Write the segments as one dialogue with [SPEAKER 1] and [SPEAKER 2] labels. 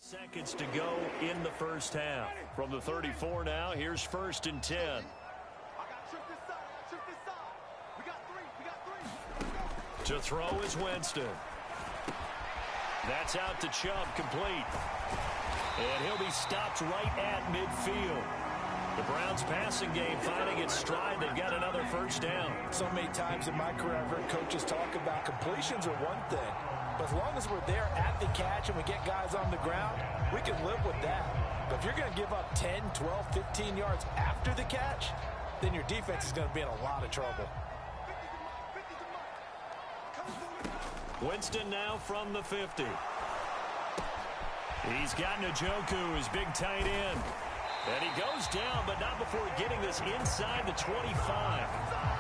[SPEAKER 1] Seconds to go in the first half. From the 34 now, here's 1st and 10. To throw is Winston. That's out to Chubb, complete. And he'll be stopped right at midfield. The Browns' passing game finding its stride. They've got another first down.
[SPEAKER 2] So many times in my career, I've heard coaches talk about completions are one thing. But as long as we're there at the catch and we get guys on the ground, we can live with that. But if you're going to give up 10, 12, 15 yards after the catch, then your defense is going to be in a lot of trouble.
[SPEAKER 1] Winston now from the 50. He's got Njoku, his big tight end. And he goes down, but not before getting this inside the 25.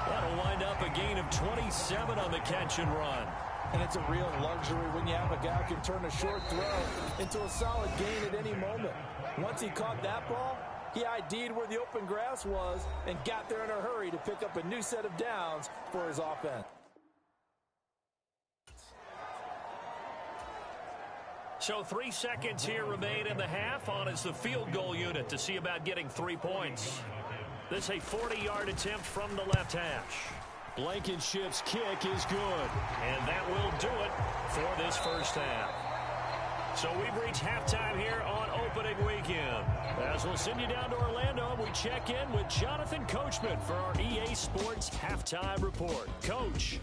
[SPEAKER 1] That'll wind up a gain of 27 on the catch and run.
[SPEAKER 2] And it's a real luxury when you have a guy who can turn a short throw into a solid gain at any moment. Once he caught that ball, he ID'd where the open grass was and got there in a hurry to pick up a new set of downs for his offense.
[SPEAKER 1] So 3 seconds here remain in the half. On is the field goal unit to see about getting 3 points. This a 40-yard attempt from the left hash. Blankenship's kick is good. And that will do it for this first half. So we've reached halftime here on opening weekend. As we'll send you down to Orlando, we check in with Jonathan Coachman for our EA Sports Halftime Report. Coach.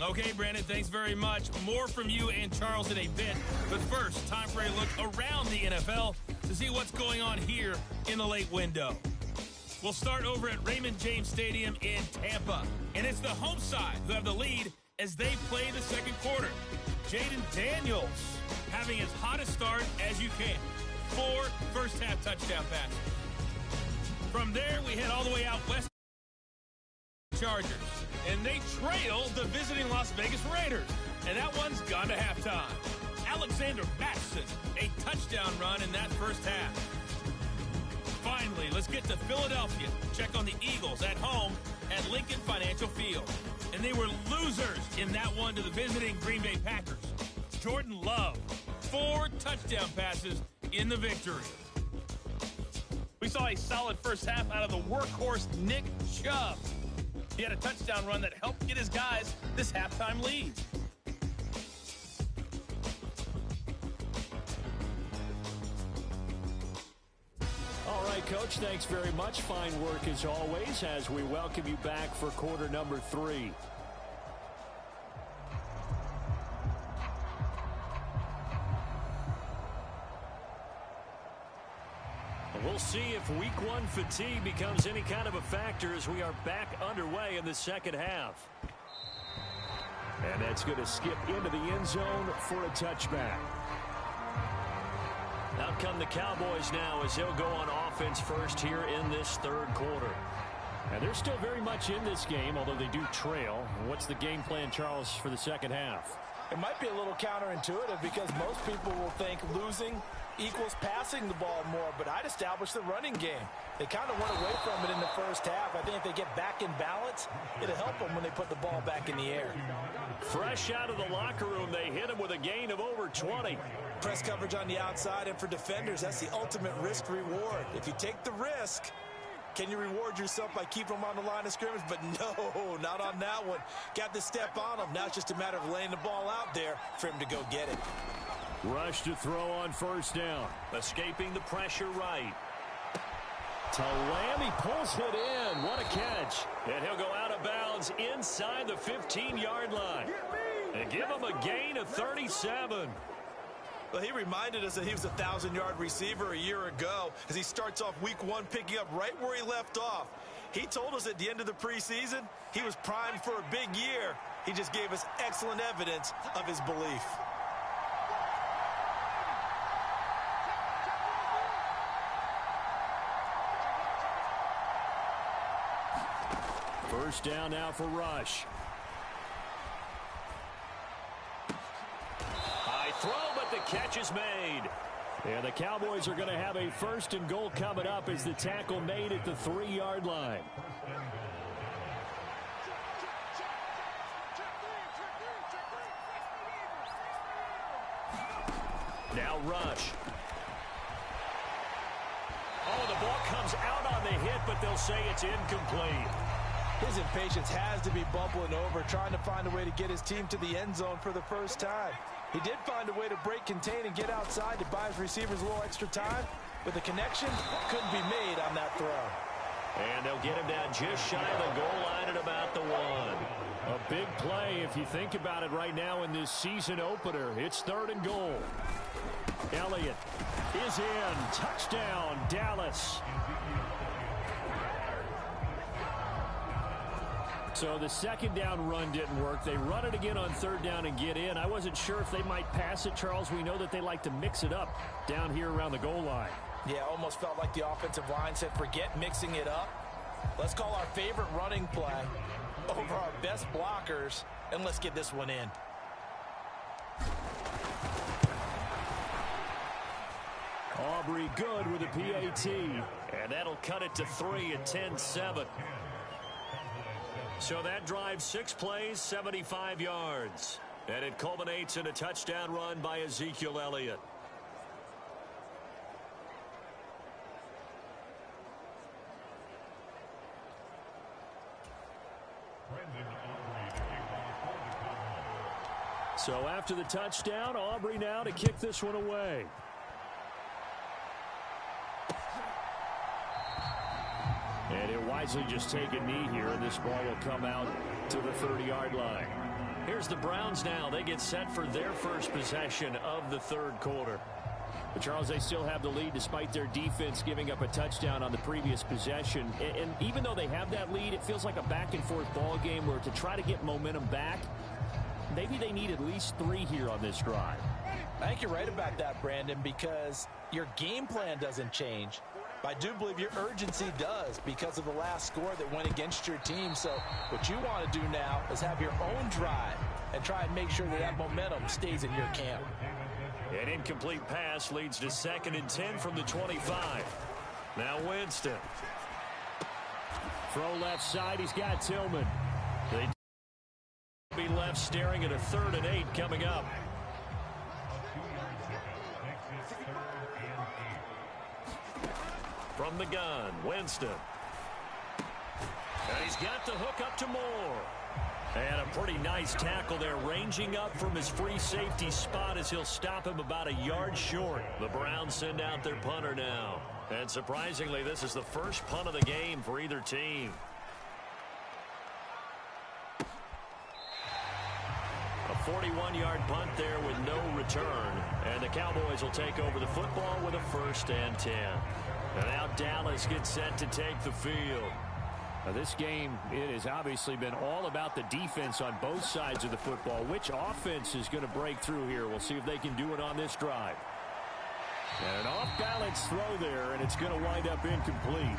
[SPEAKER 3] Okay, Brandon, thanks very much. More from you and Charles in a bit. But first, time for a look around the NFL to see what's going on here in the late window. We'll start over at Raymond James Stadium in Tampa. And it's the home side who have the lead as they play the second quarter. Jaden Daniels having as hot a start as you can. 4 first-half touchdown passes. From there, we head all the way out west. Chargers. And they trail the visiting Las Vegas Raiders. And that one's gone to halftime. Alexander Mattison, a touchdown run in that first half. Finally, let's get to Philadelphia. Check on the Eagles at home at Lincoln Financial Field. And they were losers in that one to the visiting Green Bay Packers. Jordan Love, 4 touchdown passes in the victory. We saw a solid first half out of the workhorse Nick Chubb. He had a touchdown run that helped get his guys this halftime lead.
[SPEAKER 1] All right, Coach, thanks very much. Fine work as always as we welcome you back for quarter number 3. We'll see if week 1 fatigue becomes any kind of a factor as we are back underway in the second half. And that's going to skip into the end zone for a touchback. Out come the Cowboys now as they'll go on offense first here in this third quarter. And they're still very much in this game, although they do trail. What's the game plan, Charles, for the second half?
[SPEAKER 2] It might be a little counterintuitive because most people will think losing equals passing the ball more, but I'd establish the running game. They kind of went away from it in the first half. I think if they get back in balance, it'll help them when they put the ball back in the air.
[SPEAKER 1] Fresh out of the locker room, they hit him with a gain of over 20.
[SPEAKER 2] Press coverage on the outside, and for defenders, that's the ultimate risk-reward. If you take the risk, can you reward yourself by keeping them on the line of scrimmage? But no, not on that one. Got to step on them. Now it's just a matter of laying the ball out there for him to go get it.
[SPEAKER 1] Rush to throw on first down. Escaping the pressure right. To Lamb, he pulls it in. What a catch. And he'll go out of bounds inside the 15-yard line. And give him a gain of 37.
[SPEAKER 2] Well, he reminded us that he was a 1,000-yard receiver a year ago as he starts off week 1 picking up right where he left off. He told us at the end of the preseason he was primed for a big year. He just gave us excellent evidence of his belief.
[SPEAKER 1] First down now for Rush. High throw, but the catch is made. And the Cowboys are going to have a first and goal coming up as the tackle made at the 3-yard line. Now Rush. Oh, the ball comes out on the hit, but they'll say it's incomplete.
[SPEAKER 2] His impatience has to be bubbling over, trying to find a way to get his team to the end zone for the first time. He did find a way to break contain and get outside to buy his receivers a little extra time, but the connection couldn't be made on that throw.
[SPEAKER 1] And they'll get him down just shy of the goal line at about the 1. A big play if you think about it right now in this season opener. It's 3rd and goal. Elliott is in. Touchdown, Dallas. So the 2nd down run didn't work. They run it again on 3rd down and get in. I wasn't sure if they might pass it, Charles. We know that they like to mix it up down here around the goal line.
[SPEAKER 2] Yeah, almost felt like the offensive line said, forget mixing it up. Let's call our favorite running play over our best blockers, and let's get this one in.
[SPEAKER 1] Aubrey good with a PAT, and that'll cut it to 3 at 10-7. So that drives 6 plays, 75 yards. And it culminates in a touchdown run by Ezekiel Elliott. So after the touchdown, Aubrey now to kick this one away. And he'll wisely just take a knee here, and this ball will come out to the 30-yard line. Here's the Browns now. They get set for their first possession of the 3rd quarter. But, Charles, they still have the lead despite their defense giving up a touchdown on the previous possession. And even though they have that lead, it feels like a back-and-forth ball game where to try to get momentum back, maybe they need at least 3 here on this drive.
[SPEAKER 2] I think you're right about that, Brandon, because your game plan doesn't change. I do believe your urgency does because of the last score that went against your team. So what you want to do now is have your own drive and try and make sure that that momentum stays in your camp.
[SPEAKER 1] An incomplete pass leads to 2nd and 10 from the 25. Now Winston. Throw left side. He's got Tillman. They be left staring at a 3rd and 8 coming up. From the gun, Winston. And he's got the hook up to Moore. And a pretty nice tackle there, ranging up from his free safety spot as he'll stop him about a yard short. The Browns send out their punter now. And surprisingly, this is the first punt of the game for either team. A 41-yard punt there with no return. And the Cowboys will take over the football with a 1st and 10. And now Dallas gets set to take the field. Now this game, it has obviously been all about the defense on both sides of the football. Which offense is going to break through here? We'll see if they can do it on this drive. And an off-balance throw there, and it's going to wind up incomplete.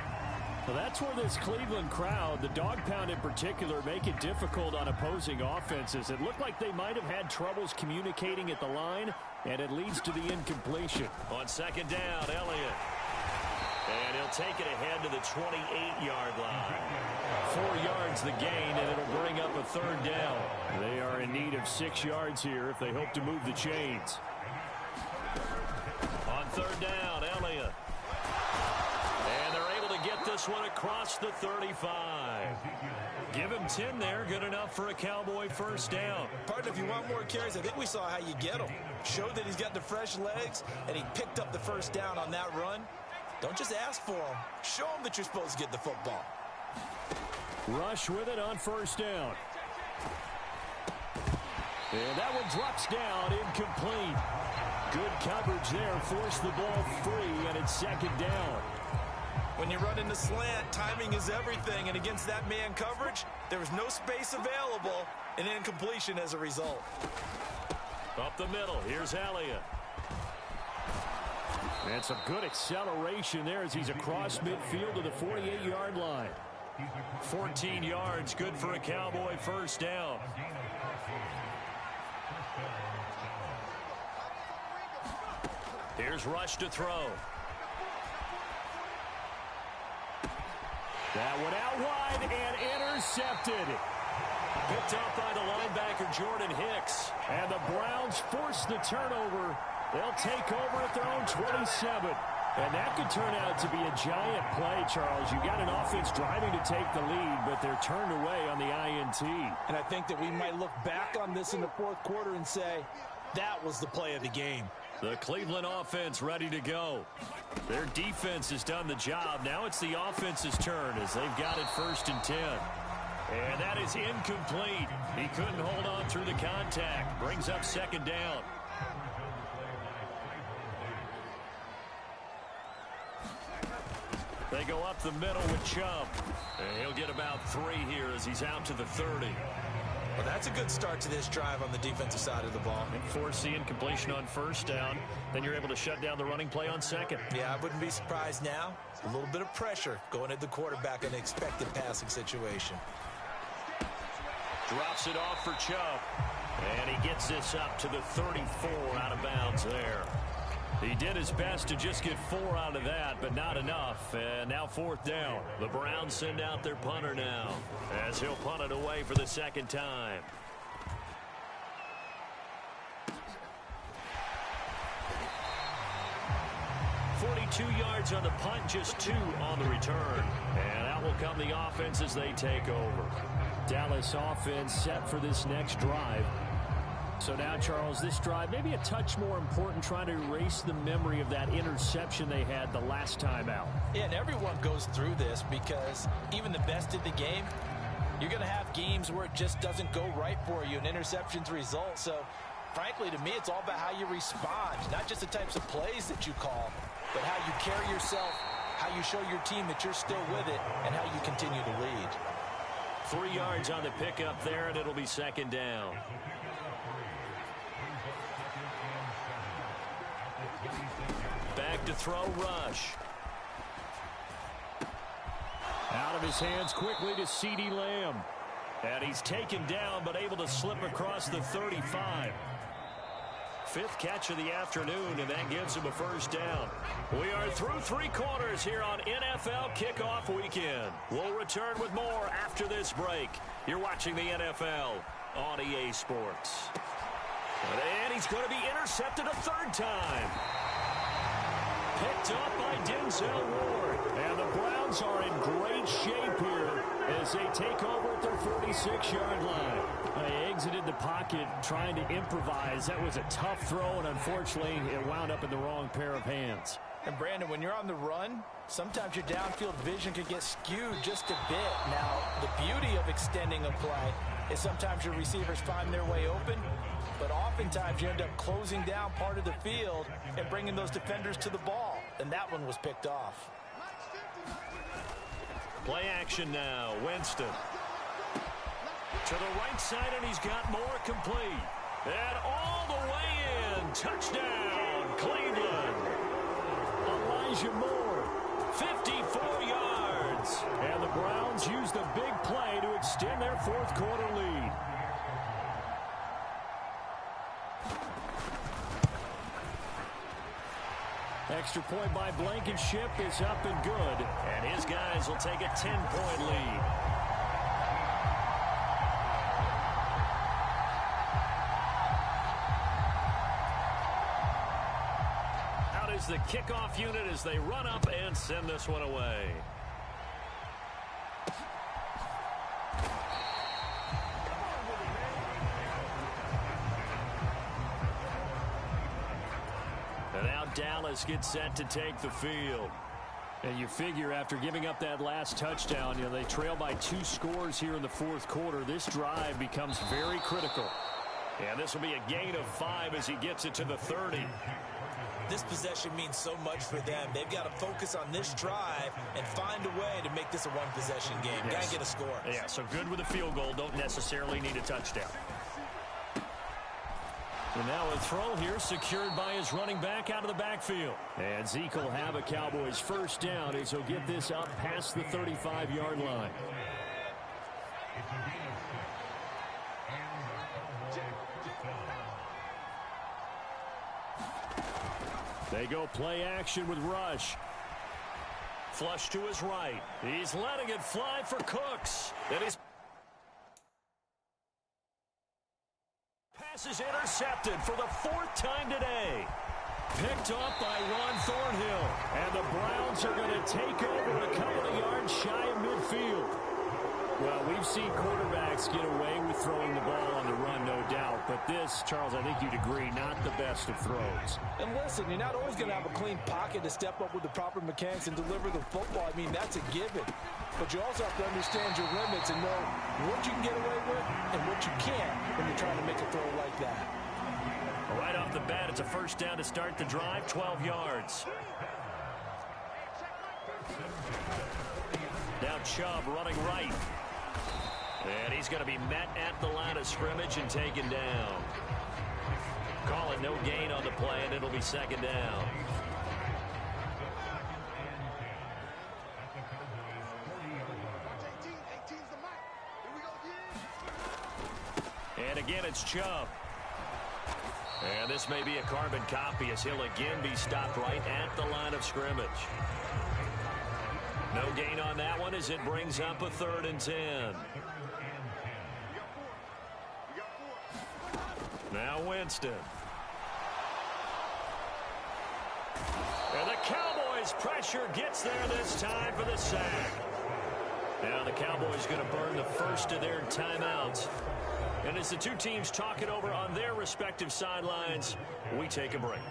[SPEAKER 1] Well, that's where this Cleveland crowd, the dog pound in particular, make it difficult on opposing offenses. It looked like they might have had troubles communicating at the line, and it leads to the incompletion. On 2nd down, Elliott. And he'll take it ahead to the 28-yard line. 4 yards the gain, and it'll bring up a 3rd down. They are in need of 6 yards here if they hope to move the chains. On 3rd down, Elliott. And they're able to get this one across the 35. Give him 10 there. Good enough for a Cowboy 1st down.
[SPEAKER 2] Partner, if you want more carries, I think we saw how you get them. Showed that he's got the fresh legs, and he picked up the 1st down on that run. Don't just ask for him. Show him that you're supposed to get the football.
[SPEAKER 1] Rush with it on 1st down. And that one drops down, incomplete. Good coverage there, forced the ball free, and it's 2nd down.
[SPEAKER 2] When you run in the slant, timing is everything, and against that man coverage, there was no space available, and incompletion as a result.
[SPEAKER 1] Up the middle, here's Elliott. And some good acceleration there as he's across midfield to the 48-yard line. 14 yards, good for a Cowboy 1st down. Here's Rush to throw. That one out wide and intercepted. Picked up by the linebacker, Jordan Hicks. And the Browns force the turnover. They'll take over at their own 27. And that could turn out to be a giant play, Charles. You got an offense driving to take the lead, but they're turned away on the INT.
[SPEAKER 2] And I think that we might look back on this in the fourth quarter and say, that was the play of the game.
[SPEAKER 1] The Cleveland offense ready to go. Their defense has done the job. Now it's the offense's turn as they've got it 1st and 10. And that is incomplete. He couldn't hold on through the contact. Brings up 2nd down. They go up the middle with Chubb. And he'll get about 3 here as he's out to the 30.
[SPEAKER 2] Well, that's a good start to this drive on the defensive side of the ball.
[SPEAKER 1] And force the incompletion on 1st down. Then you're able to shut down the running play on 2nd.
[SPEAKER 2] Yeah, I wouldn't be surprised now. A little bit of pressure going at the quarterback in an expected passing situation.
[SPEAKER 1] Drops it off for Chubb. And he gets this up to the 34 out of bounds there. He did his best to just get 4 out of that, but not enough. And now 4th down. The Browns send out their punter now as he'll punt it away for the 2nd time. .42 yards on the punt, just 2 on the return. And out will come the offense as they take over. Dallas offense set for this next drive. So now, Charles, this drive maybe a touch more important, trying to erase the memory of that interception they had the last time out.
[SPEAKER 2] Yeah, and everyone goes through this because even the best in the game, you're going to have games where it just doesn't go right for you, and interceptions result. So, frankly, to me, it's all about how you respond, not just the types of plays that you call, but how you carry yourself, how you show your team that you're still with it, and how you continue to lead.
[SPEAKER 1] 3 yards on the pickup there, and it'll be 2nd down. Back to throw, Rush. Out of his hands quickly to CeeDee Lamb. And he's taken down, but able to slip across the 35. 5th catch of the afternoon, and that gives him a 1st down. We are through 3 quarters here on NFL Kickoff Weekend. We'll return with more after this break. You're watching the NFL on EA Sports. And he's going to be intercepted a 3rd time. Picked up by Denzel Ward. And the Browns are in great shape here as they take over at their 46-yard line. They exited the pocket trying to improvise. That was a tough throw, and unfortunately, it wound up in the wrong pair of hands.
[SPEAKER 2] And, Brandon, when you're on the run, sometimes your downfield vision can get skewed just a bit. Now, the beauty of extending a play is sometimes your receivers find their way open, but oftentimes you end up closing down part of the field and bringing those defenders to the ball, and that one was picked off.
[SPEAKER 1] Play action now. Winston. To the right side, and he's got more complete. And all the way in. Touchdown, Cleveland. Elijah Moore, 54 yards. And the Browns use the big play to extend their 4th quarter lead. Extra point by Blankenship is up and good. And his guys will take a 10-point lead. Out is the kickoff unit as they run up and send this one away. And now Dallas gets set to take the field. And you figure after giving up that last touchdown, they trail by 2 scores here in the 4th quarter. This drive becomes very critical. And this will be a gain of 5 as he gets it to the 30.
[SPEAKER 2] This possession means so much for them. They've got to focus on this drive and find a way to make this a one-possession game.
[SPEAKER 1] Yes.
[SPEAKER 2] Got to get a score.
[SPEAKER 1] Yeah, so good with a field goal. Don't necessarily need a touchdown. And now a throw here secured by his running back out of the backfield. And Zeke will have a Cowboys 1st down as he'll get this up past the 35-yard line. They go play action with Rush. Flush to his right. He's letting it fly for Cooks. That is This is intercepted for the 4th time today. Picked off by Ron Thornhill. And the Browns are going to take over a couple of yards shy of midfield. Well, we've seen quarterbacks get away with throwing the ball on the run, no doubt. But this, Charles, I think you'd agree, not the best of throws.
[SPEAKER 2] And listen, you're not always going to have a clean pocket to step up with the proper mechanics and deliver the football. I mean, that's a given. But you also have to understand your limits and know what you can get away with and what you can't when you're trying to make a throw like that.
[SPEAKER 1] Right off the bat, it's a first down to start the drive, 12 yards. Now Chubb running right. And he's going to be met at the line of scrimmage and taken down. Call it no gain on the play, and it'll be second down. And again, it's Chubb. And this may be a carbon copy as he'll again be stopped right at the line of scrimmage. No gain on that one as it brings up a 3rd and 10. Now Winston. And the Cowboys pressure gets there this time for the sack. Now the Cowboys going to burn the first of their timeouts. And as the two teams talk it over on their respective sidelines, we take a break.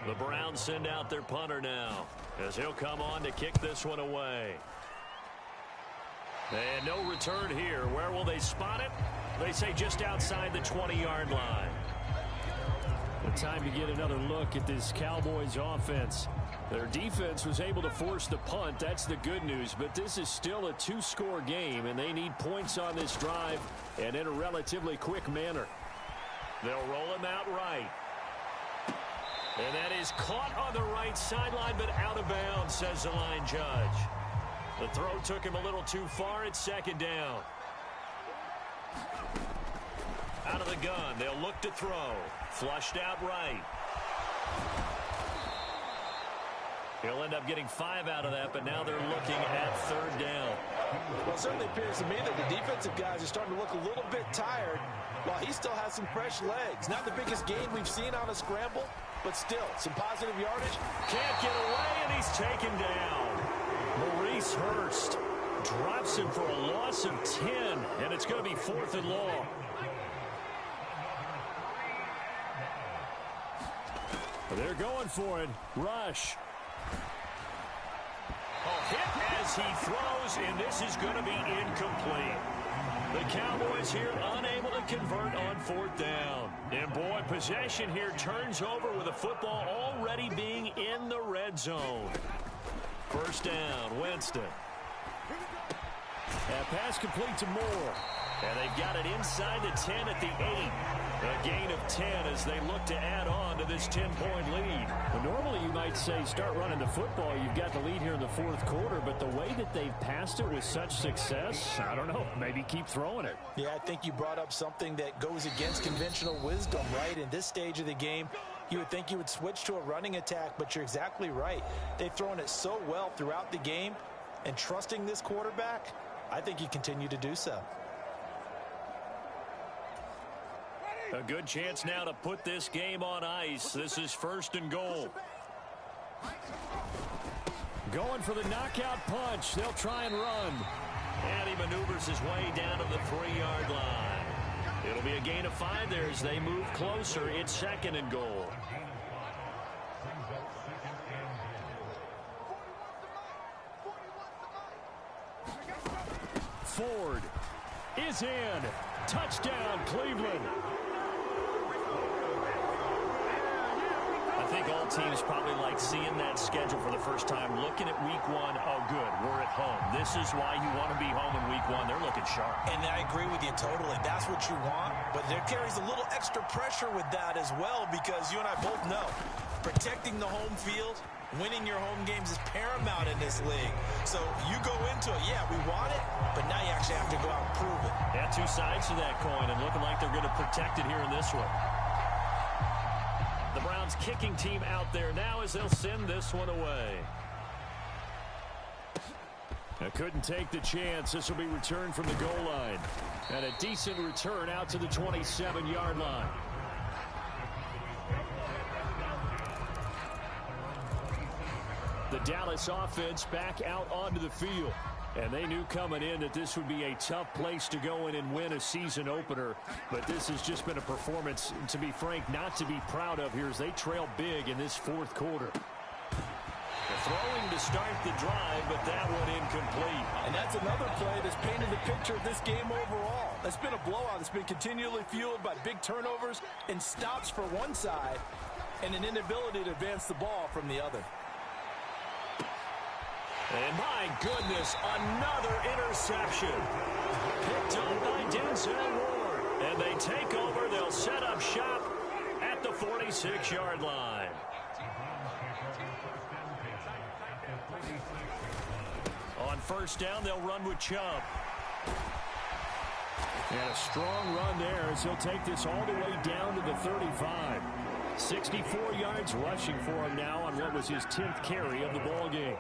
[SPEAKER 1] The Browns send out their punter now as he'll come on to kick this one away. And no return here. Where will they spot it? They say just outside the 20-yard line. The time to get another look at this Cowboys offense. Their defense was able to force the punt. That's the good news. But this is still a 2-score game, and they need points on this drive and in a relatively quick manner. They'll roll him out right. And that is caught on the right sideline, but out of bounds, says the line judge. The throw took him a little too far. It's second down. Out of the gun, they'll look to throw. Flushed out right. He'll end up getting 5 out of that, but now they're looking at 3rd down.
[SPEAKER 2] Well, it certainly appears to me that the defensive guys are starting to look a little bit tired while he still has some fresh legs. Not the biggest gain we've seen on a scramble, but still, some positive yardage.
[SPEAKER 1] Can't get away, and he's taken down. Maurice Hurst drops him for a loss of 10, and it's going to be 4th and long. They're going for it. Rush. Hit as he throws, and this is going to be incomplete. The Cowboys here unable to convert on 4th down. And boy, possession here turns over with the football already being in the red zone. First down, Winston. That pass complete to Moore. And they've got it inside the 10 at the 8. A gain of 10 as they look to add on to this 10-point lead. Well, normally you might say start running the football. You've got the lead here in the 4th quarter, but the way that they've passed it with such success, I don't know, maybe keep throwing it.
[SPEAKER 2] Yeah, I think you brought up something that goes against conventional wisdom, right? In this stage of the game, you would think you would switch to a running attack, but you're exactly right. They've thrown it so well throughout the game, and trusting this quarterback, I think you continue to do so.
[SPEAKER 1] A good chance now to put this game on ice. This is 1st and goal. Going for the knockout punch. They'll try and run. And he maneuvers his way down to the 3-yard line. It'll be a gain of 5 there as they move closer. It's 2nd and goal. Ford is in. Touchdown, Cleveland. I think all teams probably like seeing that schedule for the first time, looking at week 1. Oh, good, we're at home. This is why you want to be home in week 1. They're looking sharp.
[SPEAKER 2] And I agree with you totally. That's what you want, but there carries a little extra pressure with that as well, because you and I both know protecting the home field, winning your home games is paramount in this league. So you go into it, yeah, we want it, but now you actually have to go out and prove it.
[SPEAKER 1] Yeah, 2 sides to that coin, and looking like they're going to protect it here in this one. The Browns kicking team out there now as they'll send this one away. I couldn't take the chance. This will be returned from the goal line. And a decent return out to the 27-yard line. Dallas offense back out onto the field. And they knew coming in that this would be a tough place to go in and win a season opener. But this has just been a performance, to be frank, not to be proud of here as they trail big in this fourth quarter. Throwing to start the drive, but that one incomplete.
[SPEAKER 2] And that's another play that's painted the picture of this game overall. It's been a blowout. It's been continually fueled by big turnovers and stops for one side and an inability to advance the ball from the other.
[SPEAKER 1] And my goodness, another interception. Picked up by Denzel Ward. And they take over. They'll set up shop at the 46-yard line. On first down, they'll run with Chubb. And a strong run there as he'll take this all the way down to the 35. 64 yards rushing for him now on what was his 10th carry of the ball game.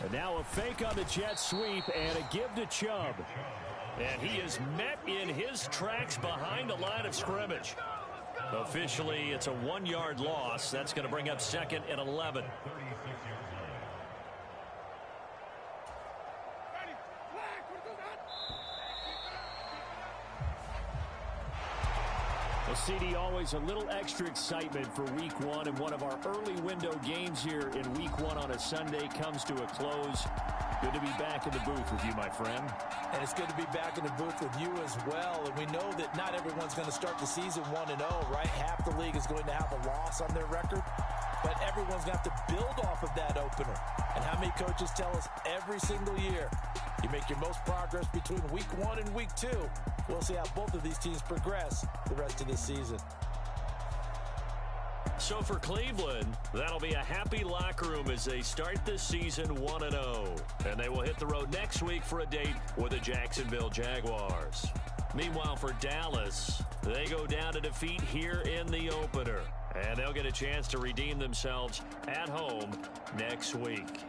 [SPEAKER 1] And now a fake on the jet sweep and a give to Chubb. And he is met in his tracks behind the line of scrimmage. Officially, it's a 1-yard loss. That's going to bring up 2nd and 11. Well, CD, always a little extra excitement for Week 1, and one of our early window games here in Week 1 on a Sunday comes to a close. Good to be back in the booth with you, my friend.
[SPEAKER 2] And it's good to be back in the booth with you as well. And we know that not everyone's going to start the season 1-0, right? Half the league is going to have a loss on their record. But everyone's going to have to build off of that opener. And how many coaches tell us every single year, you make your most progress between Week 1 and Week 2. We'll see how both of these teams progress the rest of this season.
[SPEAKER 1] So for Cleveland, that'll be a happy locker room as they start this season 1-0. And they will hit the road next week for a date with the Jacksonville Jaguars. Meanwhile, for Dallas, they go down to defeat here in the opener. And they'll get a chance to redeem themselves at home next week.